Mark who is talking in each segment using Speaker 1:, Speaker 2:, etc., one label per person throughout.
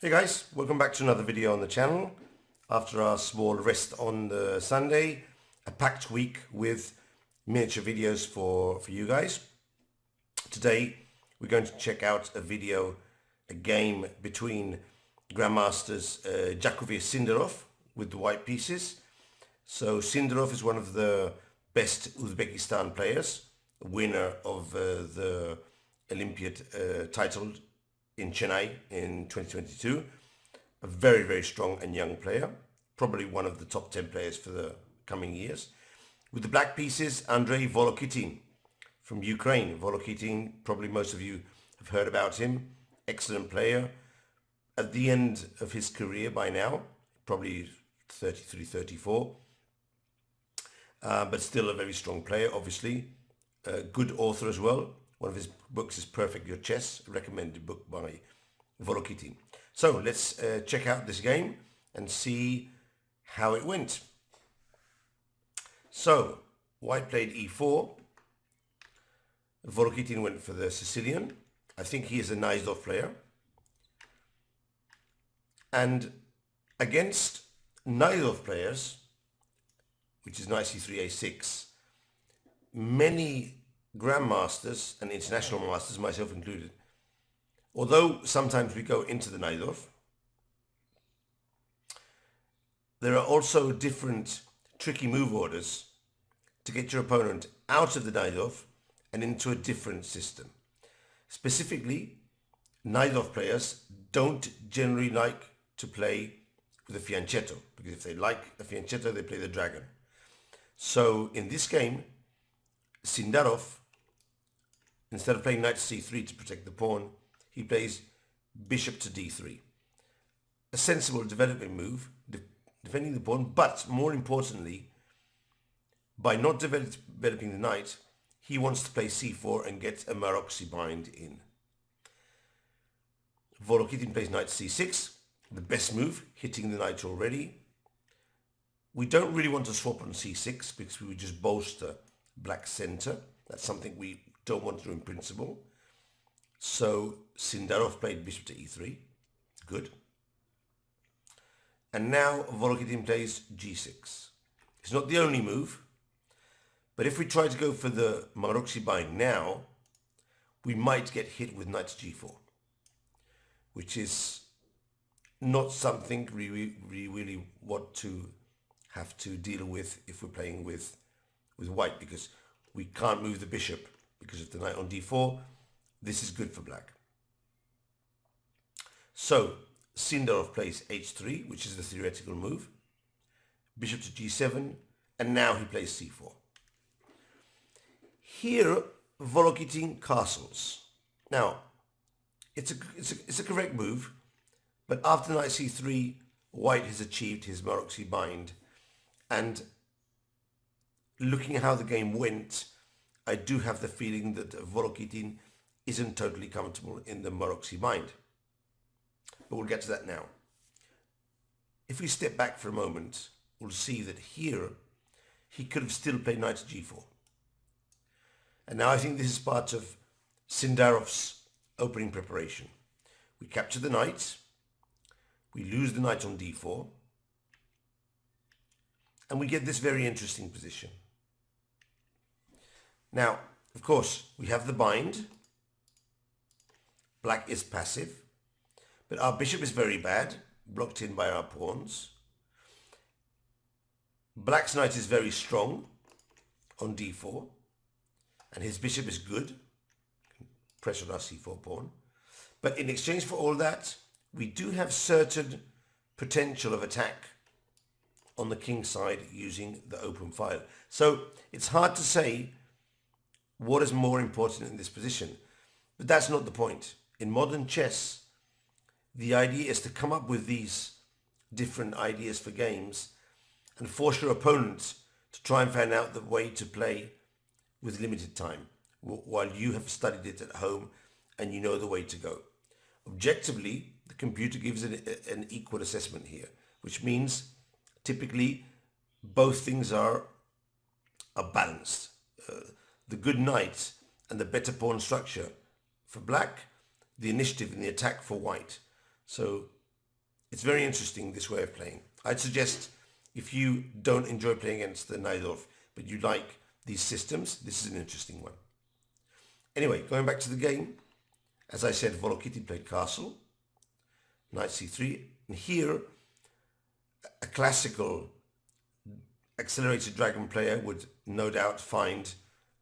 Speaker 1: Hey guys, welcome back to another video on the channel. After our small rest on the Sunday, a packed week with miniature videos for you guys. Today we're going to check out a game between Grandmasters Javokhir Sindarov with the white pieces. So Sindarov is one of the best Uzbekistan players, winner of the Olympiad title in Chennai in 2022. A very, very strong and young player, probably one of the top 10 players for the coming years. With the black pieces, Andrei Volokitin from Ukraine. Volokitin, probably most of you have heard about him. Excellent player. At the end of his career by now, probably 33, 34. But still a very strong player, obviously. A good author as well. One of his books is Perfect Your Chess, a recommended book by Volokitin. So let's check out this game and see how it went. So white played e4. Volokitin went for the Sicilian. I think he is a Najdorf player. And against Najdorf players, which is knight c3, a6, many grandmasters and international masters, myself included, although sometimes we go into the Najdorf, there are also different tricky move orders to get your opponent out of the Najdorf and into a different system. Specifically, Najdorf players don't generally like to play with a fianchetto, because if they like a fianchetto, they play the dragon. So in this game, Sindarov, instead of playing knight to c3 to protect the pawn, he plays bishop to d3. A sensible development move, defending the pawn, but more importantly, by not developing the knight, he wants to play c4 and get a Maroczy bind in. Volokitin plays knight to c6, the best move, hitting the knight already. We don't really want to swap on c6 because we would just bolster black center. That's something we don't want to do in principle. So Sindarov played bishop to e3. Good. And now Volokitin plays g6. It's not the only move, but if we try to go for the Maroczy bind now, we might get hit with knight to g4, which is not something we really want to have to deal with if we're playing with white, because we can't move the bishop because of the knight on d4. This is good for black. So Sindarov plays h3, which is the theoretical move, bishop to g7, and now he plays c4. Here Volokitin castles. Now it's a correct move, but after knight c3, white has achieved his Maroczy bind, and looking at how the game went, I do have the feeling that Volokitin isn't totally comfortable in the Maroczy bind. But we'll get to that now. If we step back for a moment, we'll see that here he could have still played knight to g4. And now I think this is part of Sindarov's opening preparation. We capture the knight, we lose the knight on d4, and we get this very interesting position. Now, of course, we have the bind. Black is passive, but our bishop is very bad, blocked in by our pawns. Black's knight is very strong on d4, and his bishop is good. Pressure on our c4 pawn. But in exchange for all that, we do have certain potential of attack on the king side using the open file. So it's hard to say what is more important in this position, but that's not the point. In modern chess, the idea is to come up with these different ideas for games and force your opponent to try and find out the way to play with limited time, while you have studied it at home and you know the way to go. Objectively, the computer gives an equal assessment here, which means typically both things are balanced. The good knight and the better pawn structure for black, the initiative and the attack for white. So It's very interesting, this way of playing. I'd suggest, if you don't enjoy playing against the Najdorf, but you like these systems, this is an interesting one. Anyway, going back to the game, as I said, Volokitin played castle, knight c3, and here a classical accelerated dragon player would no doubt find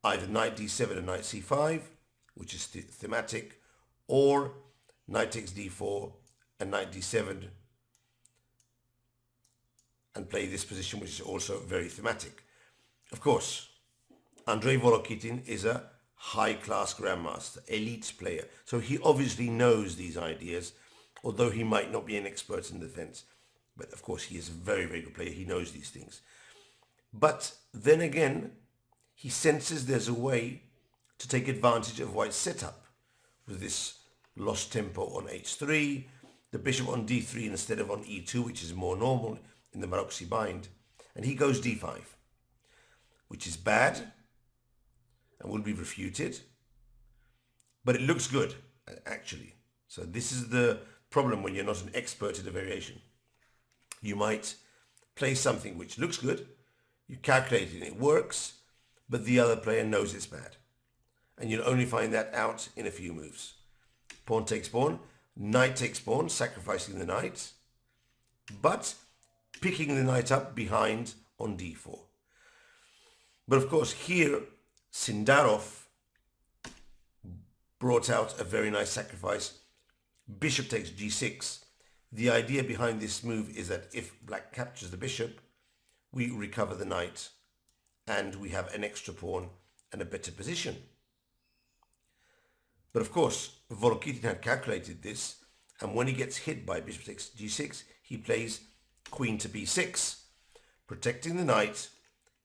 Speaker 1: either knight d7 and knight c5, which is thematic, or knight takes d4 and knight d7, and play this position, which is also very thematic. Of course, Andrei Volokitin is a high-class grandmaster, elite player, so he obviously knows these ideas, although he might not be an expert in defense. But of course, he is a very, very good player. He knows these things. But then again, he senses there's a way to take advantage of White's setup with this lost tempo on h3, the bishop on d3 instead of on e2, which is more normal in the Maroczy bind, and he goes d5, which is bad and will be refuted, but it looks good, actually. So this is the problem when you're not an expert at a variation. You might play something which looks good, you calculate it, it works, but the other player knows it's bad. And you'll only find that out in a few moves. Pawn takes pawn, knight takes pawn, sacrificing the knight, but picking the knight up behind on d4. But of course here, Sindarov brought out a very nice sacrifice. Bishop takes g6. The idea behind this move is that if black captures the bishop, we recover the knight and we have an extra pawn and a better position. But of course, Volokitin had calculated this, and when he gets hit by bishop takes g6, he plays queen to b6, protecting the knight,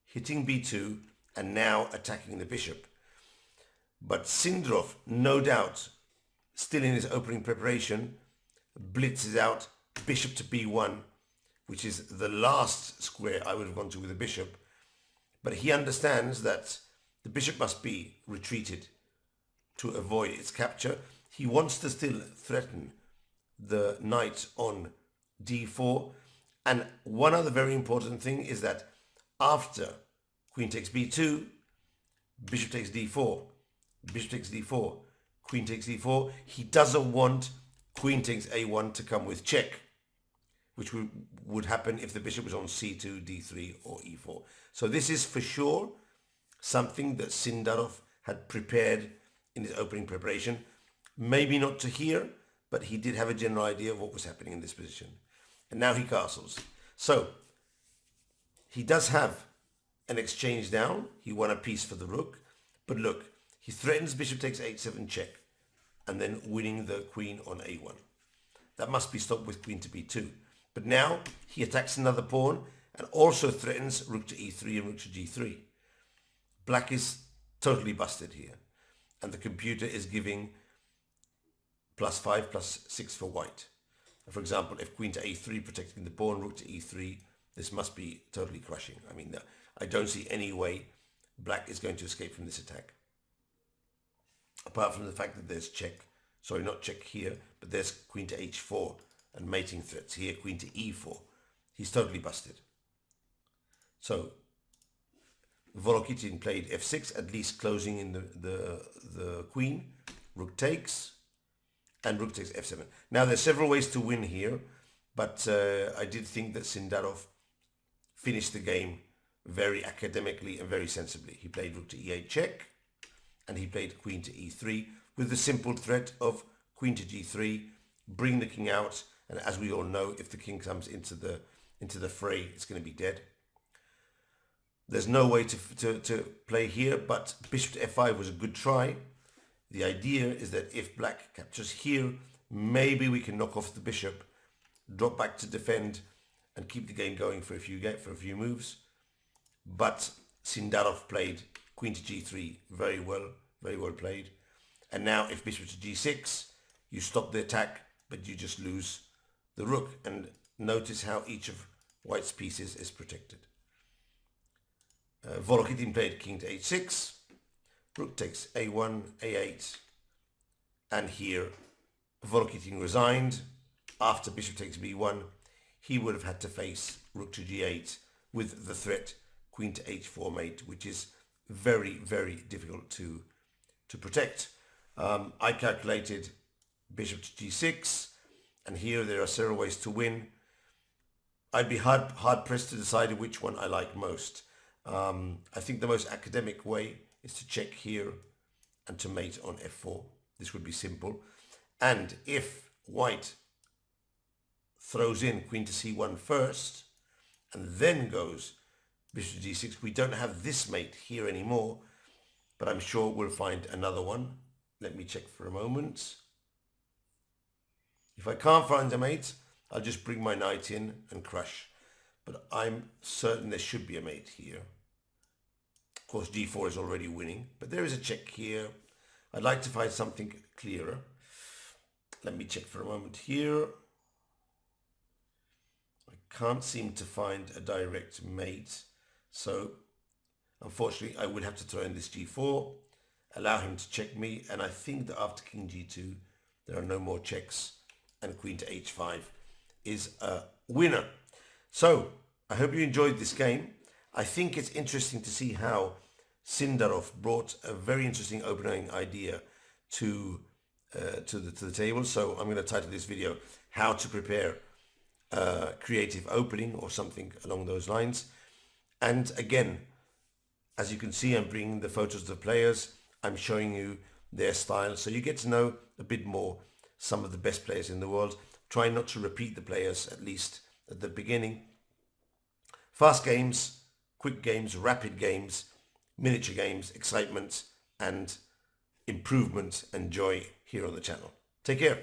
Speaker 1: hitting b2, and now attacking the bishop. But Sindarov, no doubt, still in his opening preparation, blitzes out bishop to b1, which is the last square I would have gone to with a bishop. But he understands that the bishop must be retreated to avoid its capture. He wants to still threaten the knight on d4. And one other very important thing is that after queen takes b2, bishop takes d4, bishop takes d4, queen takes d4, he doesn't want queen takes a1 to come with check, which would happen if the bishop was on c2, d3 or e4. So this is for sure something that Sindarov had prepared in his opening preparation. Maybe not to here, but he did have a general idea of what was happening in this position. And now he castles. So he does have an exchange down. He won a piece for the rook. But look, he threatens bishop takes h7 check, and then winning the queen on a1. That must be stopped with queen to b2. But now he attacks another pawn and also threatens rook to e3 and rook to g3. Black is totally busted here. And the computer is giving +5, +6 for white. For example, if queen to a3 protecting the pawn, rook to e3, this must be totally crushing. I mean, I don't see any way black is going to escape from this attack. Apart from the fact that there's check, sorry, not check here, but there's queen to h4 and mating threats here, queen to e4. He's totally busted. So Volokitin played f6, at least closing in the queen. Rook takes, and rook takes f7. Now there's several ways to win here, but I did think that Sindarov finished the game very academically and very sensibly. He played rook to e8 check, and he played queen to e3 with the simple threat of queen to g3, bring the king out, and as we all know, if the king comes into the fray, it's going to be dead. There's no way to play here, but bishop to f5 was a good try. The idea is that if black captures here, maybe we can knock off the bishop, drop back to defend, and keep the game going for a few moves. But Sindarov played queen to g3 very well played. And now if bishop to g6, you stop the attack, but you just lose the rook. And notice how each of white's pieces is protected. Volokitin played king to h6, rook takes a1, a8, and here Volokitin resigned, after bishop takes b1, he would have had to face rook to g8 with the threat queen to h4 mate, which is very, very difficult to protect. I calculated bishop to g6, and here there are several ways to win. I'd be hard pressed to decide which one I like most. I think the most academic way is to check here and to mate on f4. This would be simple. And if white throws in queen to c1 first and then goes bishop to g6, we don't have this mate here anymore, but I'm sure we'll find another one. Let me check for a moment. If I can't find a mate, I'll just bring my knight in and crush. But I'm certain there should be a mate here. Of course, g4 is already winning, but there is a check here. I'd like to find something clearer. Let me check for a moment here. I can't seem to find a direct mate. So, unfortunately, I would have to throw in this g4, allow him to check me, and I think that after king g2, there are no more checks, and queen to h5 is a winner. So, I hope you enjoyed this game. I think it's interesting to see how Sindarov brought a very interesting opening idea to the table. So I'm going to title this video "How to Prepare a Creative Opening" or something along those lines. And again, as you can see, I'm bringing the photos of the players. I'm showing you their style, so you get to know a bit more some of the best players in the world. Try not to repeat the players, at least at the beginning. Fast games, quick games, rapid games, miniature games, excitement and improvement and joy here on the channel. Take care.